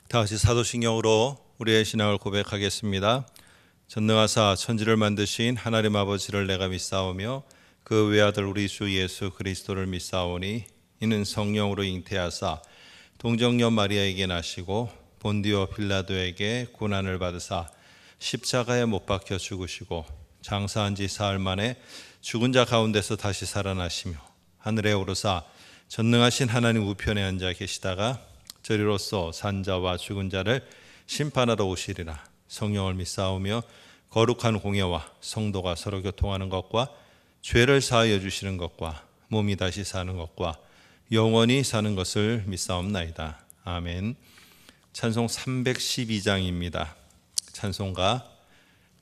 다같이 사도신경으로 우리의 신앙을 고백하겠습니다. 전능하사 천지를 만드신 하나님 아버지를 내가 믿사오며 그 외아들 우리 주 예수 그리스도를 믿사오니 이는 성령으로 잉태하사 동정녀 마리아에게 나시고 본디오 빌라도에게 고난을 받으사 십자가에 못 박혀 죽으시고 장사한 지 사흘 만에 죽은 자 가운데서 다시 살아나시며 하늘에 오르사 전능하신 하나님 우편에 앉아 계시다가 저리로서 산자와 죽은 자를 심판하러 오시리라. 성령을 믿사오며 거룩한 공예와 성도가 서로 교통하는 것과 죄를 사하여 주시는 것과 몸이 다시 사는 것과 영원히 사는 것을 믿사옵나이다. 아멘. 찬송 312장입니다. 찬송가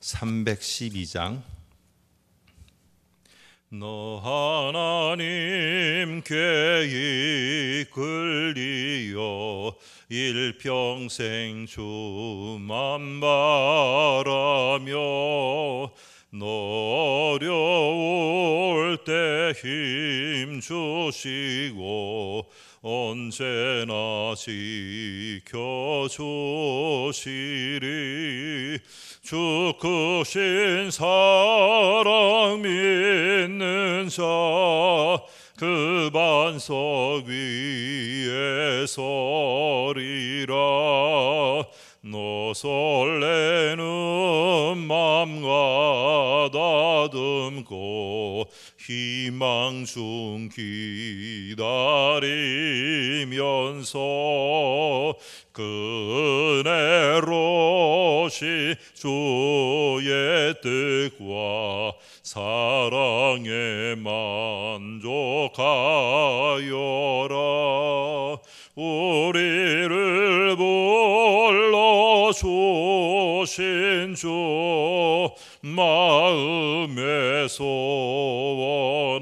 312장. 너 하나님께 이끌리어 일평생 주만 바라며 너 어려울 때 힘 주시고 언제나 지켜주시리. 주 크신 사랑 믿는 자 그 반석 위에 서리라. 너 설레는 맘과 다듬고 희망 중 기다리면서 그네로시 주의 뜻과 사랑에 만족하여라. 우리를 불러주신 주 마음에 소원하신다.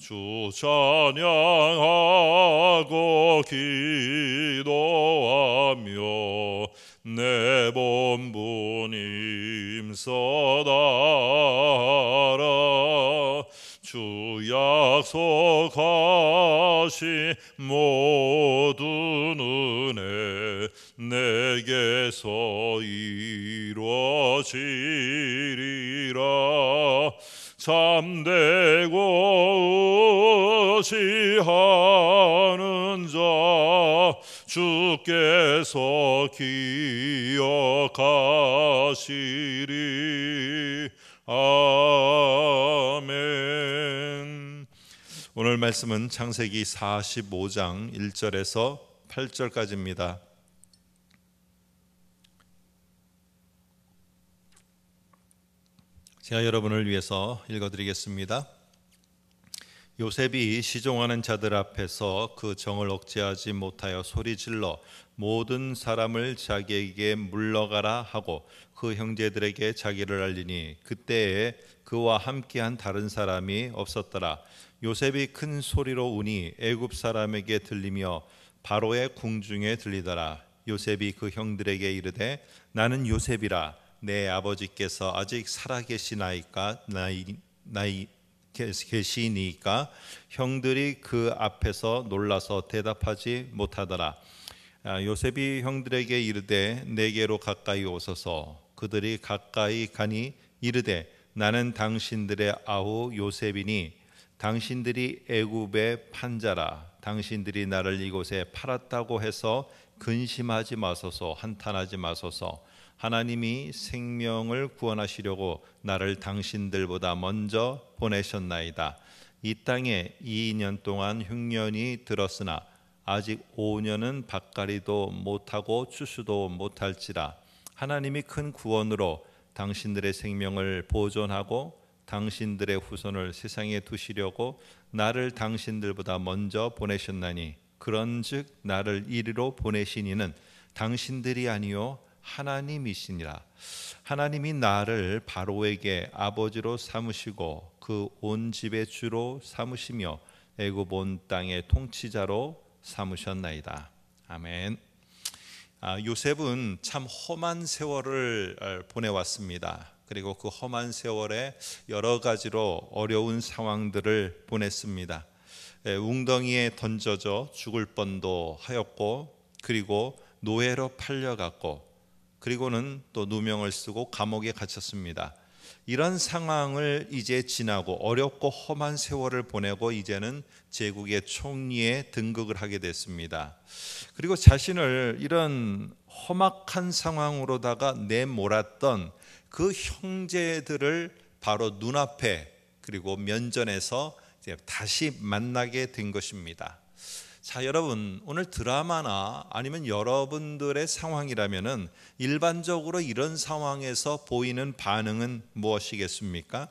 주 찬양하고 기도하며 내 본분 힘써다라. 주 약속하신 모든 은혜 내게서 이루어지리라. 참되고 의지하는 자 주께서 기억하시리. 아멘. 오늘 말씀은 창세기 45장 1절에서 8절까지입니다. 제가 여러분을 위해서 읽어드리겠습니다. 요셉이 시종하는 자들 앞에서 그 정을 억제하지 못하여 소리질러 모든 사람을 자기에게 물러가라 하고 그 형제들에게 자기를 알리니 그때에 그와 함께한 다른 사람이 없었더라. 요셉이 큰 소리로 우니 애굽 사람에게 들리며 바로의 궁중에 들리더라. 요셉이 그 형들에게 이르되 나는 요셉이라. 내 아버지께서 아직 살아계시나이까 계시니까. 형들이 그 앞에서 놀라서 대답하지 못하더라. 요셉이 형들에게 이르되 내게로 가까이 오소서. 그들이 가까이 가니 이르되 나는 당신들의 아우 요셉이니 당신들이 애굽의 판자라. 당신들이 나를 이곳에 팔았다고 해서 근심하지 마소서. 한탄하지 마소서. 하나님이 생명을 구원하시려고 나를 당신들보다 먼저 보내셨나이다. 이 땅에 2년 동안 흉년이 들었으나 아직 5년은 밭갈이도 못하고 추수도 못할지라. 하나님이 큰 구원으로 당신들의 생명을 보존하고 당신들의 후손을 세상에 두시려고 나를 당신들보다 먼저 보내셨나니 그런즉 나를 이리로 보내신 이는 당신들이 아니요 하나님이시니라. 하나님이 나를 바로에게 아버지로 삼으시고 그 온 집의 주로 삼으시며 애굽 온 땅의 통치자로 삼으셨나이다. 아멘. 요셉은 참 험한 세월을 보내왔습니다. 그리고 그 험한 세월에 여러 가지로 어려운 상황들을 보냈습니다. 웅덩이에 던져져 죽을 뻔도 하였고, 그리고 노예로 팔려갔고, 그리고는 또 누명을 쓰고 감옥에 갇혔습니다. 이런 상황을 이제 지나고 어렵고 험한 세월을 보내고 이제는 제국의 총리에 등극을 하게 됐습니다. 그리고 자신을 이런 험악한 상황으로다가 내몰았던 그 형제들을 바로 눈앞에 그리고 면전에서 이제 다시 만나게 된 것입니다. 자, 여러분, 오늘 드라마나 아니면 여러분들의 상황이라면은 일반적으로 이런 상황에서 보이는 반응은 무엇이겠습니까?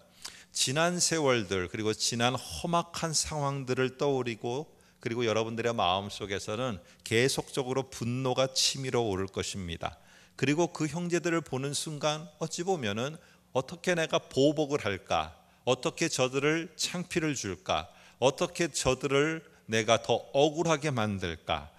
지난 세월들, 그리고 지난 험악한 상황들을 떠올리고, 그리고 여러분들의 마음속에서는 계속적으로 분노가 치밀어 오를 것입니다. 그리고 그 형제들을 보는 순간 어찌 보면은 어떻게 내가 보복을 할까? 어떻게 저들을 창피를 줄까? 어떻게 저들을 내가 더 억울하게 만들까?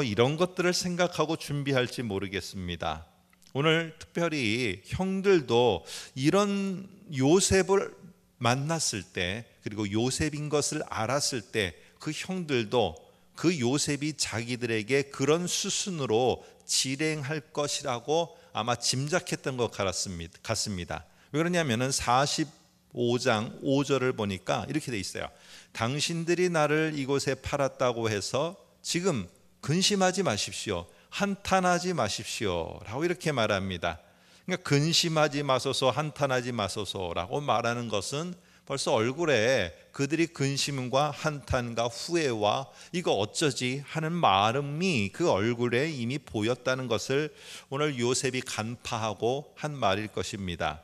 이런 것들을 생각하고 준비할지 모르겠습니다. 오늘 특별히 형들도 이런 요셉을 만났을 때, 그리고 요셉인 것을 알았을 때 그 형들도 그 요셉이 자기들에게 그런 수순으로 질행할 것이라고 아마 짐작했던 것 같습니다. 왜 그러냐면은 45장 5절을 보니까 이렇게 돼 있어요. 당신들이 나를 이곳에 팔았다고 해서 지금 근심하지 마십시오. 한탄하지 마십시오. 라고 이렇게 말합니다. 그러니까 근심하지 마소서, 한탄하지 마소서라고 말하는 것은 벌써 얼굴에 그들이 근심과 한탄과 후회와 이거 어쩌지 하는 마음이 그 얼굴에 이미 보였다는 것을 오늘 요셉이 간파하고 한 말일 것입니다.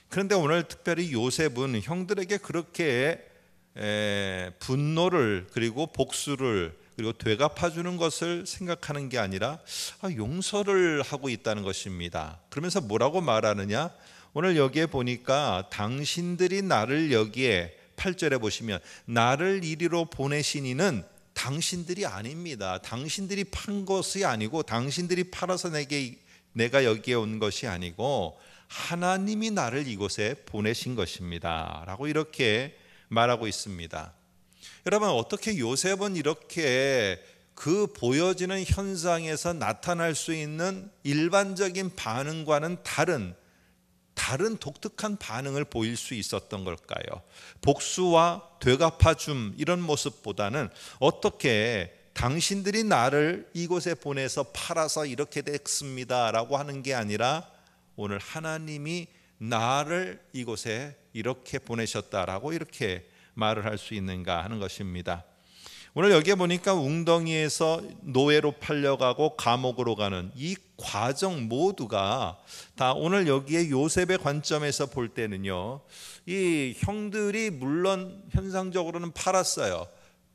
그런데 오늘 특별히 요셉은 형들에게 그렇게 분노를 그리고 복수를 그리고 되갚아주는 것을 생각하는 게 아니라 용서를 하고 있다는 것입니다. 그러면서 뭐라고 말하느냐? 오늘 여기에 보니까 당신들이 나를 여기에 8절에 보시면 나를 이리로 보내신 이는 당신들이 아닙니다. 당신들이 판 것이 아니고 당신들이 팔아서 내가 여기에 온 것이 아니고 하나님이 나를 이곳에 보내신 것입니다. 라고 이렇게 말하고 있습니다. 여러분, 어떻게 요셉은 이렇게 그 보여지는 현상에서 나타날 수 있는 일반적인 반응과는 다른 독특한 반응을 보일 수 있었던 걸까요? 복수와 되갚아줌 이런 모습보다는 어떻게 당신들이 나를 이곳에 보내서 팔아서 이렇게 됐습니다 라고 하는 게 아니라 오늘 하나님이 나를 이곳에 이렇게 보내셨다라고 이렇게 말을 할 수 있는가 하는 것입니다. 오늘 여기에 보니까 웅덩이에서 노예로 팔려가고 감옥으로 가는 이 과정 모두가 다 오늘 여기에 요셉의 관점에서 볼 때는요, 이 형들이 물론 현상적으로는 팔았어요.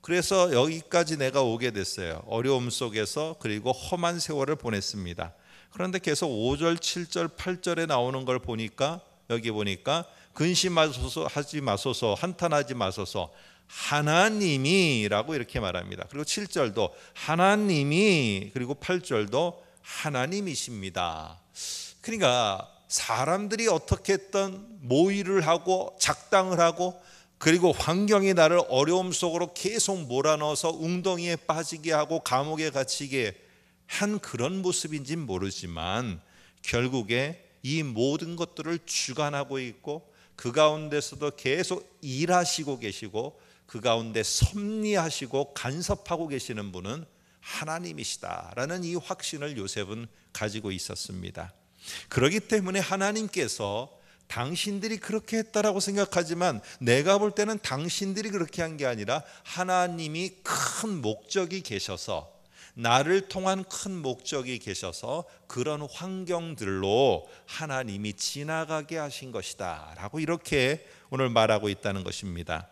그래서 여기까지 내가 오게 됐어요. 어려움 속에서 그리고 험한 세월을 보냈습니다. 그런데 계속 5절, 7절, 8절에 나오는 걸 보니까 여기 보니까 근심하소서, 하지 마소서, 한탄하지 마소서, 하나님이라고 이렇게 말합니다. 그리고 7절도 하나님이, 그리고 8절도 하나님이십니다. 그러니까 사람들이 어떻게 했던 모의를 하고 작당을 하고 그리고 환경이 나를 어려움 속으로 계속 몰아넣어서 웅덩이에 빠지게 하고 감옥에 갇히게 한 그런 모습인지는 모르지만 결국에 이 모든 것들을 주관하고 있고 그 가운데서도 계속 일하시고 계시고 그 가운데 섭리하시고 간섭하고 계시는 분은 하나님이시다라는 이 확신을 요셉은 가지고 있었습니다. 그렇기 때문에 하나님께서 당신들이 그렇게 했다라고 생각하지만 내가 볼 때는 당신들이 그렇게 한 게 아니라 하나님이 큰 목적이 계셔서, 나를 통한 큰 목적이 계셔서 그런 환경들로 하나님이 지나가게 하신 것이다 라고 이렇게 오늘 말하고 있다는 것입니다.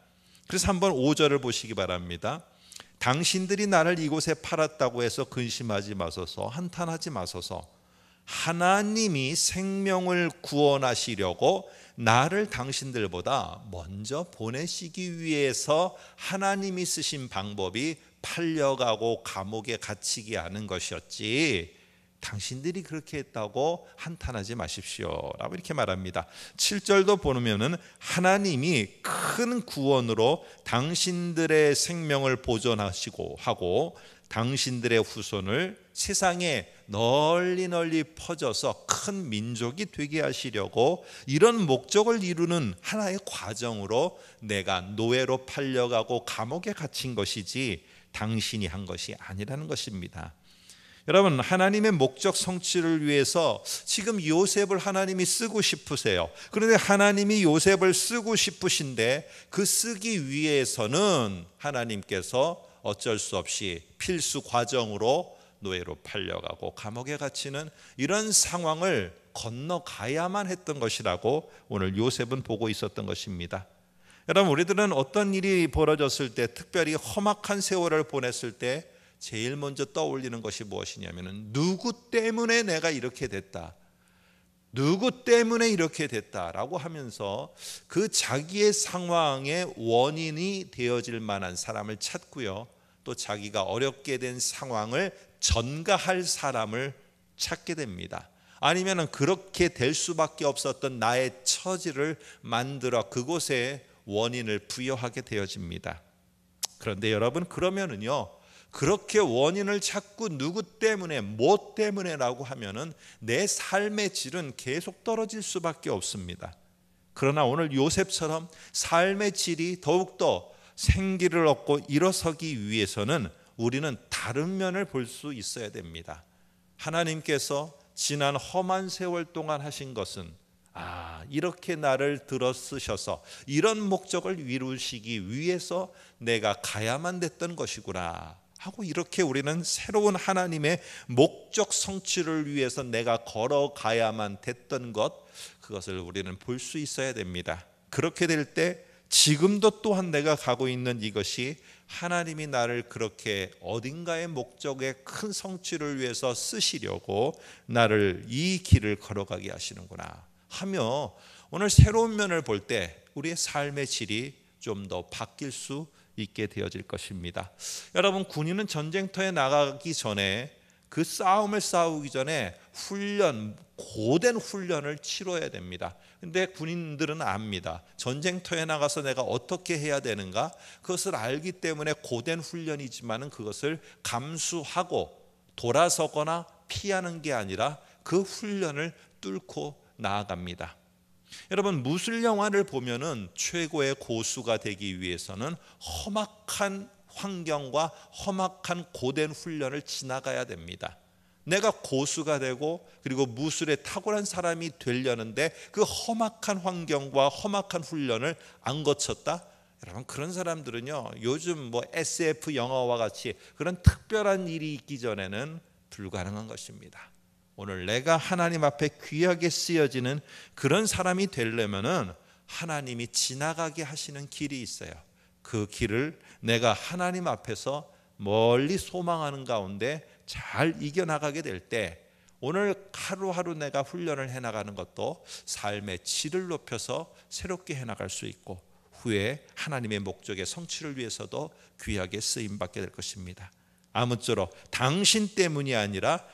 그래서 한번 5절을 보시기 바랍니다. 당신들이 나를 이곳에 팔았다고 해서 근심하지 마소서, 한탄하지 마소서. 하나님이 생명을 구원하시려고 나를 당신들보다 먼저 보내시기 위해서 하나님이 쓰신 방법이 팔려가고 감옥에 갇히게 하는 것이었지, 당신들이 그렇게 했다고 한탄하지 마십시오 라고 이렇게 말합니다. 7절도 보면은 하나님이 큰 구원으로 당신들의 생명을 보존하시고 하고 당신들의 후손을 세상에 널리 퍼져서 큰 민족이 되게 하시려고 이런 목적을 이루는 하나의 과정으로 내가 노예로 팔려가고 감옥에 갇힌 것이지 당신이 한 것이 아니라는 것입니다. 여러분, 하나님의 목적 성취를 위해서 지금 요셉을 하나님이 쓰고 싶으세요. 그런데 하나님이 요셉을 쓰고 싶으신데 그 쓰기 위해서는 하나님께서 어쩔 수 없이 필수 과정으로 노예로 팔려가고 감옥에 갇히는 이런 상황을 건너가야만 했던 것이라고 오늘 요셉은 보고 있었던 것입니다. 여러분, 우리들은 어떤 일이 벌어졌을 때, 특별히 험악한 세월을 보냈을 때 제일 먼저 떠올리는 것이 무엇이냐면 누구 때문에 내가 이렇게 됐다, 누구 때문에 이렇게 됐다라고 하면서 그 자기의 상황의 원인이 되어질 만한 사람을 찾고요, 또 자기가 어렵게 된 상황을 전가할 사람을 찾게 됩니다. 아니면 그렇게 될 수밖에 없었던 나의 처지를 만들어 그곳에 원인을 부여하게 되어집니다. 그런데 여러분, 그러면은요, 그렇게 원인을 찾고 누구 때문에, 뭐 때문에라고 하면은 내 삶의 질은 계속 떨어질 수밖에 없습니다. 그러나 오늘 요셉처럼 삶의 질이 더욱더 생기를 얻고 일어서기 위해서는 우리는 다른 면을 볼 수 있어야 됩니다. 하나님께서 지난 험한 세월 동안 하신 것은 이렇게 나를 들어 쓰셔서 이런 목적을 이루시기 위해서 내가 가야만 됐던 것이구나 하고, 이렇게 우리는 새로운 하나님의 목적 성취를 위해서 내가 걸어가야만 됐던 것, 그것을 우리는 볼 수 있어야 됩니다. 그렇게 될 때 지금도 또한 내가 가고 있는 이것이 하나님이 나를 그렇게 어딘가의 목적의 큰 성취를 위해서 쓰시려고 나를 이 길을 걸어가게 하시는구나 하며, 오늘 새로운 면을 볼 때 우리의 삶의 질이 좀 더 바뀔 수 있게 되어질 것입니다. 여러분, 군인은 전쟁터에 나가기 전에, 그 싸움을 싸우기 전에 고된 훈련을 치러야 됩니다. 근데 군인들은 압니다. 전쟁터에 나가서 내가 어떻게 해야 되는가, 그것을 알기 때문에 고된 훈련이지만 그것을 감수하고 돌아서거나 피하는 게 아니라 그 훈련을 뚫고 나아갑니다. 여러분, 무술 영화를 보면은 최고의 고수가 되기 위해서는 험악한 환경과 험악한 고된 훈련을 지나가야 됩니다. 내가 고수가 되고 그리고 무술에 탁월한 사람이 되려는데 그 험악한 환경과 험악한 훈련을 안 거쳤다? 여러분, 그런 사람들은요, 요즘 SF 영화와 같이 그런 특별한 일이 있기 전에는 불가능한 것입니다. 오늘 내가 하나님 앞에 귀하게 쓰여지는 그런 사람이 되려면은 하나님이 지나가게 하시는 길이 있어요. 그 길을 내가 하나님 앞에서 멀리 소망하는 가운데 잘 이겨나가게 될 때, 오늘 하루하루 내가 훈련을 해나가는 것도 삶의 질을 높여서 새롭게 해나갈 수 있고, 후에 하나님의 목적의 성취를 위해서도 귀하게 쓰임받게 될 것입니다. 아무쪼록 당신 때문이 아니라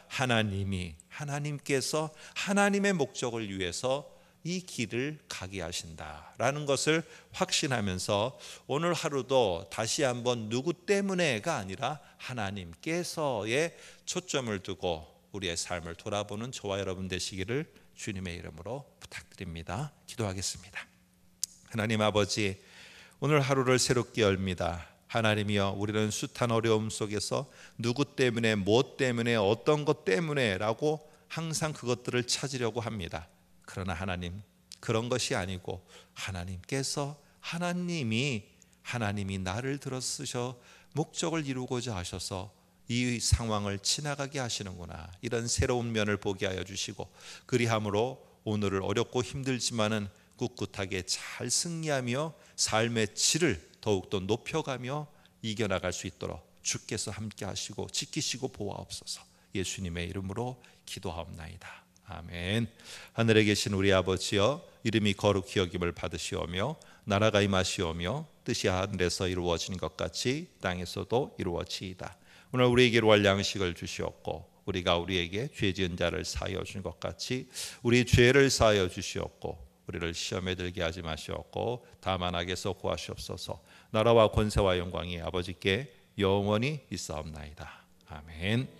하나님께서 하나님의 목적을 위해서 이 길을 가게 하신다라는 것을 확신하면서 오늘 하루도 다시 한번 누구 때문에가 아니라 하나님께서의 초점을 두고 우리의 삶을 돌아보는 저와 여러분 되시기를 주님의 이름으로 부탁드립니다. 기도하겠습니다. 하나님 아버지, 오늘 하루를 새롭게 열입니다. 하나님이여, 우리는 숱한 어려움 속에서 누구 때문에, 뭐 때문에, 어떤 것 때문에라고 항상 그것들을 찾으려고 합니다. 그러나 하나님, 그런 것이 아니고 하나님이 나를 들어 쓰셔 목적을 이루고자 하셔서 이 상황을 지나가게 하시는구나, 이런 새로운 면을 보게 하여 주시고, 그리함으로 오늘을 어렵고 힘들지만은 꿋꿋하게 잘 승리하며 삶의 질을 더욱더 높여가며 이겨나갈 수 있도록 주께서 함께 하시고 지키시고 보아옵소서. 예수님의 이름으로 기도하옵나이다. 아멘. 하늘에 계신 우리 아버지여, 이름이 거룩히 여김을 받으시오며 나라가 임하시오며 뜻이 하늘에서 이루어진 것 같이 땅에서도 이루어지이다. 오늘 우리에게 일용할 양식을 주시옵고 우리가 우리에게 죄 지은 자를 사하여 준 것 같이 우리 죄를 사하여 주시옵고 우리를 시험에 들게 하지 마시옵고 다만 악에서 구하시옵소서. 나라와 권세와 영광이 아버지께 영원히 있사옵나이다. 아멘.